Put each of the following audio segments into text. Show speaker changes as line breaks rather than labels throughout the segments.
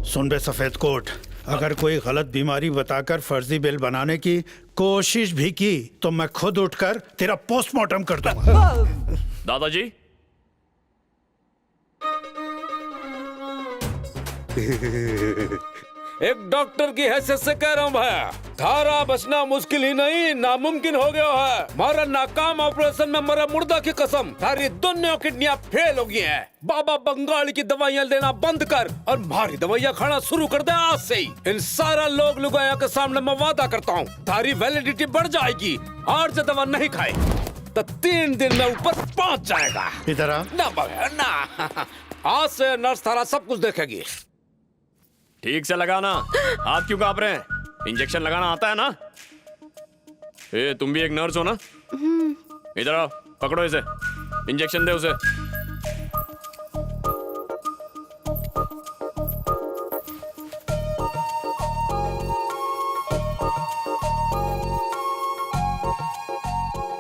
सुन बे सफेद कोट, अगर कोई गलत बीमारी बताकर फर्जी बिल बनाने की कोशिश भी की तो मैं खुद उठकर तेरा पोस्टमार्टम कर दूंगा।
दादाजी,
एक डॉक्टर की हैसियत से कह रहा हूँ भैया, धारा बचना मुश्किल ही नहीं नामुमकिन हो गया है। हमारा नाकाम ऑपरेशन में मरा मुर्दा की कसम, सारी दुनिया किडनियां फेल हो गई है। बाबा बंगाली की दवाइयाँ लेना बंद कर और हमारी दवाइयाँ खाना शुरू कर दे आज से ही। इन सारा लोग लुगाया के सामने मैं वादा करता हूँ, तारी वैलिडिटी बढ़ जाएगी और जो दवा नहीं खाए तो 3 दिन में ऊपर पहुँच जाएगा।
इधर आ।
ना भैया ना, आज से नर्स थारा सब कुछ देखेगी।
ठीक से लगाना। हाथ क्यों कांप रहे हैं? इंजेक्शन लगाना आता है ना? ए, तुम भी एक नर्स हो ना? इधर आओ, पकड़ो इसे, इंजेक्शन दे उसे।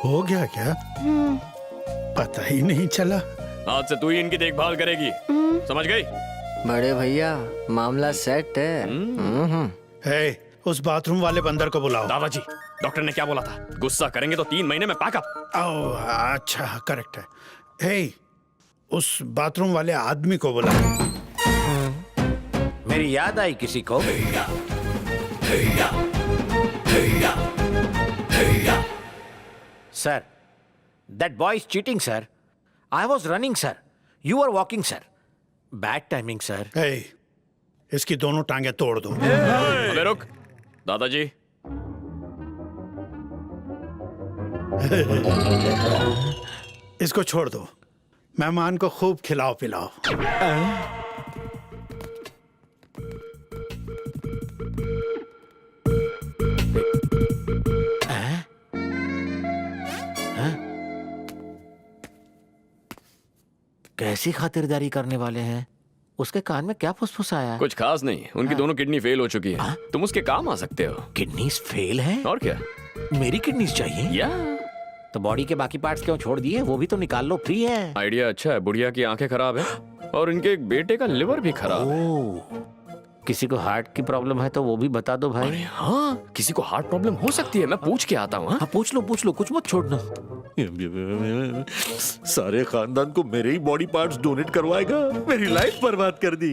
हो गया क्या? पता ही नहीं चला।
आज से तू ही इनकी देखभाल करेगी, समझ गई?
बड़े भैया मामला सेट है।
हे, उस बाथरूम वाले बंदर को बुलाओ।
दादाजी, डॉक्टर ने क्या बोला था? गुस्सा करेंगे तो 3 महीने में पैकअप।
ओह, अच्छा करेक्ट है। हे, उस बाथरूम वाले आदमी को बुलाओ।
मेरी याद आई किसी को? Sir, that boy is cheating sir. I was running sir, you are walking sir. Bad timing sir.
Hey, इसकी दोनों टांगे तोड़ दो।
अबे रुक, दादाजी।
इसको छोड़ दो, मेहमान को खूब खिलाओ पिलाओ।
कैसी खातिरदारी करने वाले हैं? उसके कान में क्या फुसफुसाया है?
कुछ खास नहीं, उनकी दोनों किडनी फेल हो चुकी है। तुम उसके काम आ सकते हो।
किडनीज फेल है?
और क्या?
मेरी किडनीज चाहिए?
या
तो बॉडी के बाकी पार्ट्स क्यों छोड़ दिए? वो भी तो निकाल लो, फ्री है।
आइडिया अच्छा है। बुढ़िया की आंखें खराब है और इनके एक बेटे का लिवर भी खराब है।
ओह, किसी को हार्ट की प्रॉब्लम है तो वो भी बता दो भाई।
हाँ, किसी को हार्ट प्रॉब्लम हो सकती है, मैं पूछ के आता हूँ।
हाँ, पूछ लो, कुछ मत छोड़ना।
सारे खानदान को मेरे ही बॉडी पार्ट्स डोनेट करवाएगा? मेरी लाइफ बर्बाद कर दी।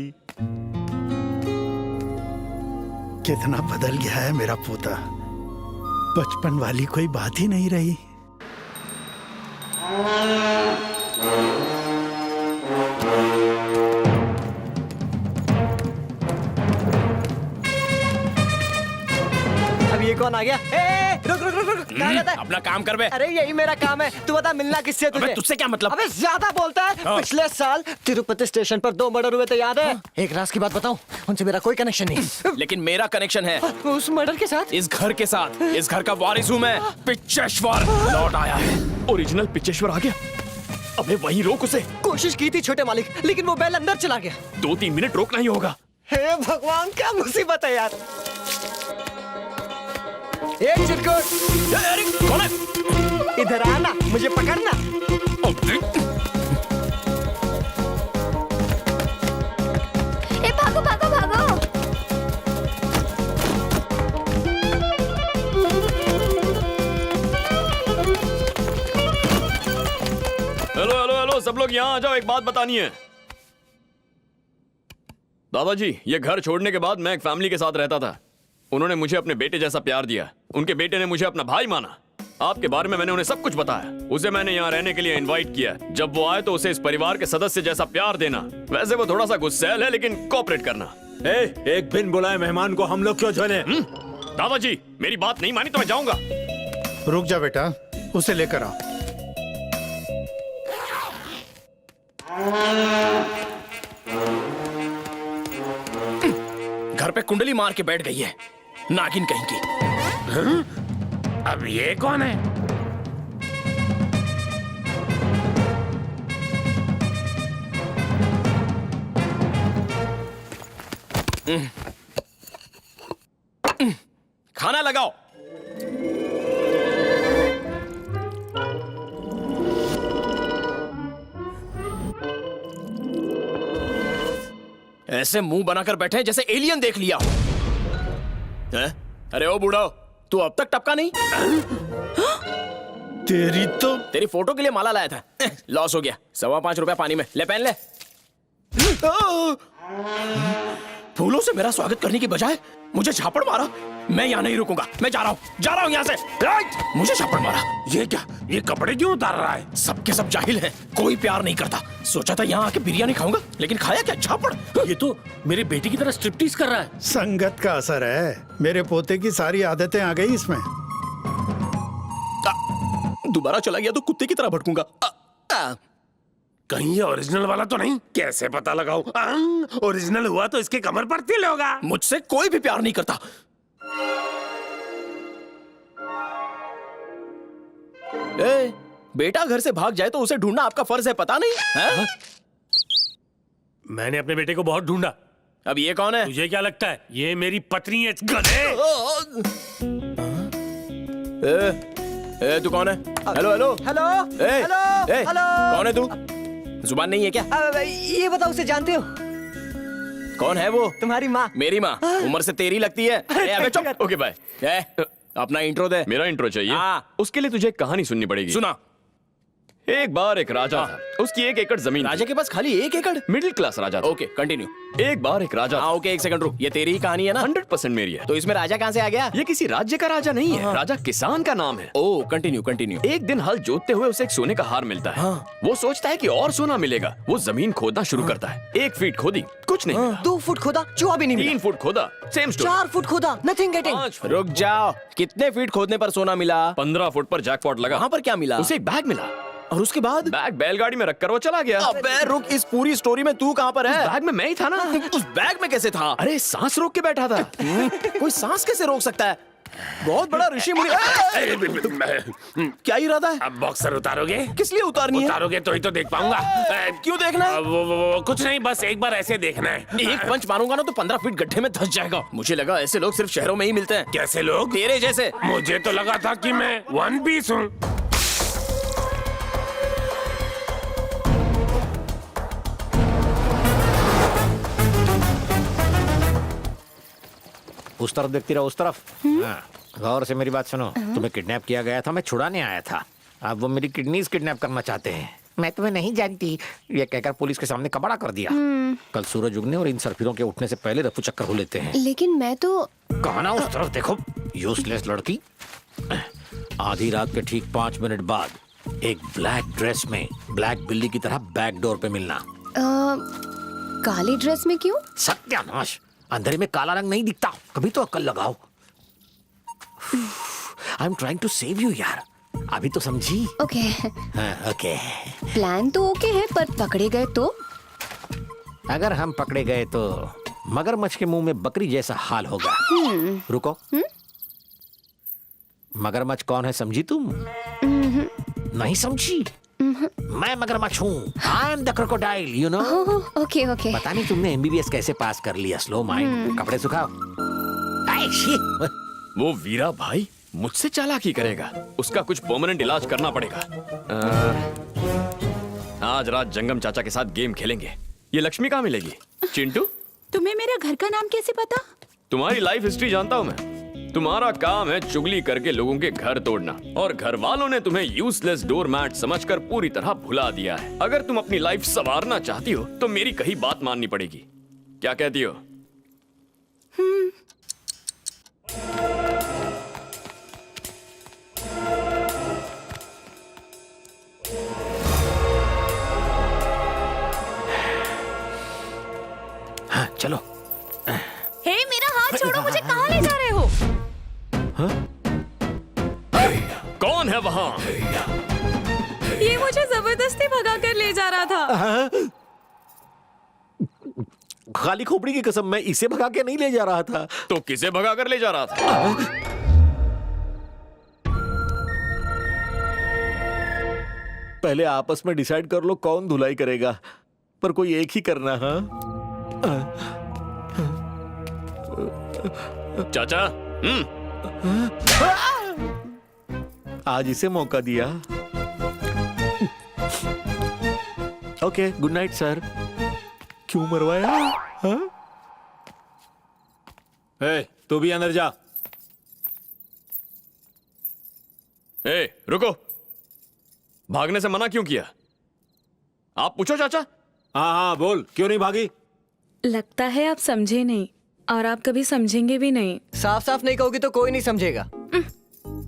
कितना बदल गया है मेरा पोता, बचपन वाली कोई बात ही नहीं रही।
अब ये कौन आ गया? ए, रुक रुक रुक रुक, कहाँ जाता है?
अपना काम कर बे।
अरे यही मेरा काम है। तू बता, मिलना किससे तुझे?
अबे तुझसे क्या मतलब?
अबे ज्यादा बोलता है। पिछले साल तिरुपति स्टेशन पर 2 मर्डर हुए थे, याद है? एक राज की बात बताऊं, उनसे मेरा कोई कनेक्शन नहीं।
लेकिन मेरा कनेक्शन है
उस मर्डर के साथ,
इस घर के साथ। इस घर का वारिस हूँ मैं। पिचेश्वर लौट आया है।
ओरिजिनल पिचेश्वर आ गया। अबे वहीं रोक उसे।
कोशिश की थी छोटे मालिक, लेकिन वो बैल अंदर चला गया।
2-3 मिनट रोकना ही होगा।
हे भगवान, क्या मुसीबत है यार। एक चिरकुट,
अरे कौन है?
इधर आना, मुझे पकड़ना।
ए, भागो भागो भागो।
हेलो हेलो हेलो, सब लोग यहाँ आ जाओ, एक बात बतानी है। दादाजी, ये घर छोड़ने के बाद मैं एक फैमिली के साथ रहता था। उन्होंने मुझे अपने बेटे जैसा प्यार दिया। उनके बेटे ने मुझे अपना भाई माना। आपके बारे में मैंने उन्हें सब कुछ बताया। उसे मैंने यहाँ रहने के लिए इनवाइट किया। जब वो आए तो उसे इस परिवार के सदस्य जैसा प्यार देना। वैसे वो थोड़ा सा गुस्सैल है, लेकिन कोऑपरेट करना।
एक बिन बुलाए मेहमान को हम लोग क्यों झेलें?
दादाजी, मेरी बात नहीं मानी तो मैं जाऊंगा।
रुक जा बेटा, उसे लेकर आओ।
घर पे कुंडली मार के बैठ गई है, नागिन कहीं की।
अब ये कौन है?
खाना लगाओ।
ऐसे मुंह बनाकर बैठे हैं जैसे एलियन देख लिया हो। हैं? अरे ओ बूढ़ा, तू अब तक टपका नहीं?
तेरी तो
तेरी फोटो के लिए माला लाया था, लॉस हो गया। 5.25 रुपया पानी में, ले पहन ले। फूलों से मेरा स्वागत करने की बजाय मुझे झापड़ मारा। मैं यहाँ नहीं रुकूंगा, मैं जा रहा हूँ यहाँ से। मुझे झापड़ मारा।
ये क्या, ये कपड़े क्यों उतार रहा है?
सबके सब जाहिल हैं, कोई प्यार नहीं करता। सोचा था यहाँ आके बिरयानी खाऊंगा, लेकिन खाया क्या, झापड़।
ये तो मेरी बेटी की तरह स्ट्रिप्टीज कर रहा है।
संगत का असर है। मेरे पोते की सारी आदतें आ गई इसमें।
दोबारा चला गया तो कुत्ते की तरह भटकूंगा।
कहीं ये ओरिजिनल वाला तो नहीं? कैसे पता लगाऊं? ओरिजिनल हुआ तो इसके कमर पर तिल होगा।
मुझसे कोई भी प्यार नहीं करता। ए, बेटा घर से भाग जाए तो उसे ढूंढना आपका फर्ज है, पता नहीं है?
मैंने अपने बेटे को बहुत ढूंढा।
अब ये कौन है?
तुझे क्या लगता है ये मेरी पत्नी है, गधे?
तू कौन है? Hello hello
hello hello hello.
कौन है तू? जुबान नहीं है क्या?
ये बताओ, उसे जानते हो?
कौन है वो?
तुम्हारी माँ।
मेरी माँ? उम्र से तेरी लगती है। अबे चुप। Okay bye. अपना इंट्रो दे। मेरा इंट्रो चाहिए? हाँ। उसके लिए तुझे एक कहानी सुननी पड़ेगी। सुना। एक बार एक राजा था, उसकी 1 एकड़ जमीन। राजा के पास खाली 1 एकड़? मिडिल क्लास राजा था। Okay continue. एक बार एक राजा। हाँ ओके, 1 सेकंड रुक। ये तेरी ही कहानी है ना? 100% मेरी है। तो इसमें राजा कहाँ से आ गया? ये किसी राज्य का राजा नहीं है, राजा किसान का नाम है। ओ कंटिन्यू कंटिन्यू। एक दिन हल जोतते हुए उसे एक सोने का हार मिलता है। वो सोचता है कि और सोना मिलेगा। वो जमीन खोदना शुरू करता है। 1 फीट खोदी, कुछ नहीं मिला।
2 फुट खोदा, चूहा भी नहीं मिला।
3 फुट खोदा, सेम स्टोरी।
4 फुट खोदा, नथिंग गेटिंग।
रुक जाओ, कितने फीट खोदने पर सोना मिला? 15 फुट पर जैकपॉट लगा। वहाँ पर क्या मिला? उसे एक बैग मिला। और उसके बाद बैग बैलगाड़ी में रखकर वो चला गया। अबे रुक, इस पूरी स्टोरी में तू कहाँ पर है? बैग में मैं ही था ना। उस बैग में कैसे था? अरे सांस रोक के बैठा था। कोई सांस कैसे रोक सकता है? बहुत बड़ा ऋषि मुनि। क्या इरादा है?
अब बॉक्सर उतारोगे?
किस लिए उतारनी है?
उतारोगे तो ही तो देख पाऊंगा।
क्यों देखना है?
वो कुछ नहीं, बस एक बार ऐसे देखना है।
एक पंच मारूंगा ना तो 15 फीट गड्ढे में धंस जाएगा। मुझे लगा ऐसे लोग सिर्फ शहरों में ही मिलते हैं।
कैसे लोग?
तेरे जैसे।
मुझे तो लगा था कि मैं वन पीस हूँ।
उस तरफ देखती रहो, उस तरफ। गौर से मेरी बात सुनो। तुम्हें किडनैप किया गया था, मैं छुड़ाने आया था। अब वो मेरी किडनीज किडनैप करना चाहते हैं। मैं तुम्हें नहीं जानती, ये कहकर पुलिस के सामने कबाड़ा कर दिया। कल सूरज उगने और इन सरफिरों के उठने से पहले रफू चक्कर हो लेते हैं।
लेकिन मैं तो
कहा ना उस तरफ देखो, यूजलेस लड़की। आधी रात के ठीक 5 मिनट बाद एक ब्लैक ड्रेस में ब्लैक बिल्ली की तरह बैक डोर पे मिलना।
काली ड्रेस में क्यों?
सत्यानाश, अंधेरे में काला रंग नहीं दिखता। कभी तो अक्ल लगाओ। I am trying to save you यार, अभी तो समझी।
ओके।
ओके।
प्लान तो ओके है, पर पकड़े गए तो?
अगर हम पकड़े गए तो मगरमच्छ के मुंह में बकरी जैसा हाल होगा। रुको। मगरमच्छ कौन है समझी तुम? नहीं समझी? मैं मगरमच्छ हूँ। I am the crocodile, you know.
Okay okay.
पता नहीं तुमने एमबीबीएस कैसे पास कर लिया। Slow mind. कपड़े सुखाओ।
वो वीरा भाई मुझसे चालाकी करेगा। उसका कुछ परमानेंट इलाज करना पड़ेगा। आज रात जंगम चाचा के साथ गेम खेलेंगे। ये लक्ष्मी कहाँ मिलेगी? चिंटू,
तुम्हें मेरा घर का नाम कैसे पता?
तुम्हारी लाइफ हिस्ट्री जानता हूँ मैं। तुम्हारा काम है चुगली करके लोगों के घर तोड़ना, और घर वालों ने तुम्हें यूजलेस डोरमैट समझकर पूरी तरह भुला दिया है। अगर तुम अपनी लाइफ संवारना चाहती हो तो मेरी कही बात माननी पड़ेगी। क्या कहती हो?
हाँ चलो।
हे मेरा हाथ छोड़ो, मुझे कहाँ ले जा रहे हो?
कौन है वहाँ?
ये मुझे जबरदस्ती भगा कर ले जा रहा था।
खाली खोपड़ी की कसम, मैं इसे भगा के नहीं ले जा रहा था।
तो किसे भगा कर ले जा रहा था?
पहले आपस में डिसाइड कर लो कौन धुलाई करेगा, पर कोई एक ही करना। हाँ
चाचा।
आज इसे मौका दिया। Okay, good night sir. क्यों मरवाया? हाँ? तू भी अंदर जा।
ए, रुको। भागने से मना क्यों किया? आप पूछो चाचा।
हाँ हाँ बोल, क्यों नहीं भागी?
लगता है आप समझे नहीं और आप कभी समझेंगे भी नहीं।
साफ साफ नहीं कहोगी तो कोई नहीं समझेगा।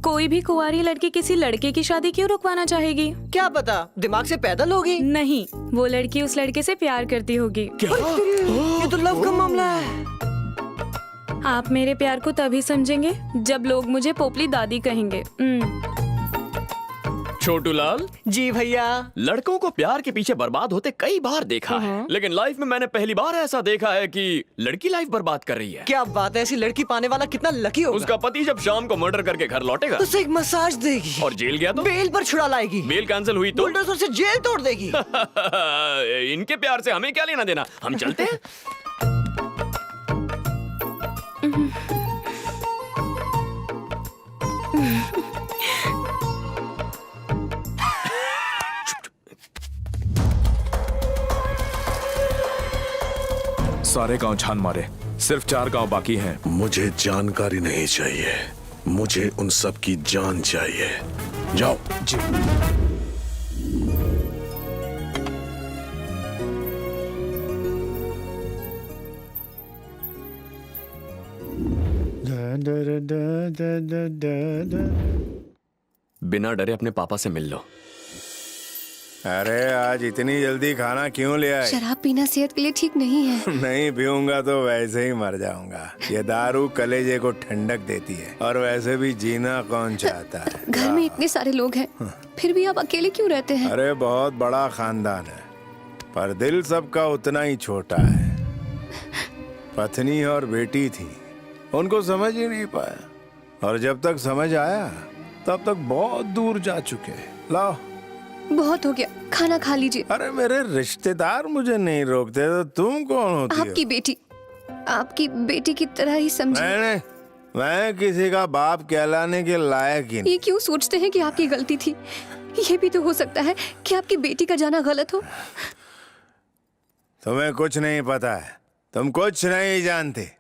कोई भी कुंवारी लड़की किसी लड़के की शादी क्यों रुकवाना चाहेगी?
क्या पता, दिमाग से पैदल होगी।
नहीं, वो लड़की उस लड़के से प्यार करती होगी।
ये तो लव का मामला है।
आप मेरे प्यार को तभी समझेंगे जब लोग मुझे पोपली दादी कहेंगे।
छोटू लाल,
जी भैया।
लड़कों को प्यार के पीछे बर्बाद होते कई बार देखा है, लेकिन लाइफ में मैंने पहली बार ऐसा देखा है कि लड़की लाइफ बर्बाद कर रही है।
क्या बात है, ऐसी लड़की पाने वाला कितना लकी होगा।
उसका पति जब शाम को मर्डर करके घर लौटेगा
तो उसे एक मसाज देगी
और जेल गया तो
बेल पर छुड़ा लाएगी।
बेल कैंसिल हुई तो
बुलडोजर से जेल तोड़ देगी।
इनके प्यार से हमें क्या लेना देना, हम चलते हैं।
सारे गांव छान मारे, सिर्फ 4 गांव बाकी हैं।
मुझे जानकारी नहीं चाहिए, मुझे उन सब की जान चाहिए। जाओ।
जी।
बिना डरे अपने पापा से मिल लो।
अरे आज इतनी जल्दी खाना क्यों ले आए?
शराब पीना सेहत के लिए ठीक नहीं है।
नहीं पीऊंगा तो वैसे ही मर जाऊंगा। ये दारू कलेजे को ठंडक देती है और वैसे भी जीना कौन चाहता है।
घर में इतने सारे लोग हैं, फिर भी आप अकेले क्यों रहते हैं?
अरे बहुत बड़ा खानदान है, पर दिल सबका उतना ही छोटा है। पत्नी और बेटी थी, उनको समझ ही नहीं पाया, और जब तक समझ आया तब तक बहुत दूर जा चुके। लाओ।
बहुत हो गया, खाना खा लीजिए।
अरे मेरे रिश्तेदार मुझे नहीं रोकते तो तुम कौन होती हो?
आपकी बेटी की तरह ही समझिए।
मैं किसी का बाप कहलाने के लायक ही नहीं।
ये क्यों सोचते हैं कि आपकी गलती थी? ये भी तो हो सकता है कि आपकी बेटी का जाना गलत हो।
तुम्हें कुछ नहीं पता है, तुम कुछ नहीं जानते।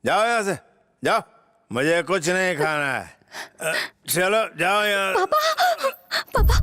जाओ यहाँ से, जाओ, मुझे कुछ नहीं खाना है। चलो जाओ यहाँ।
पापा, पापा,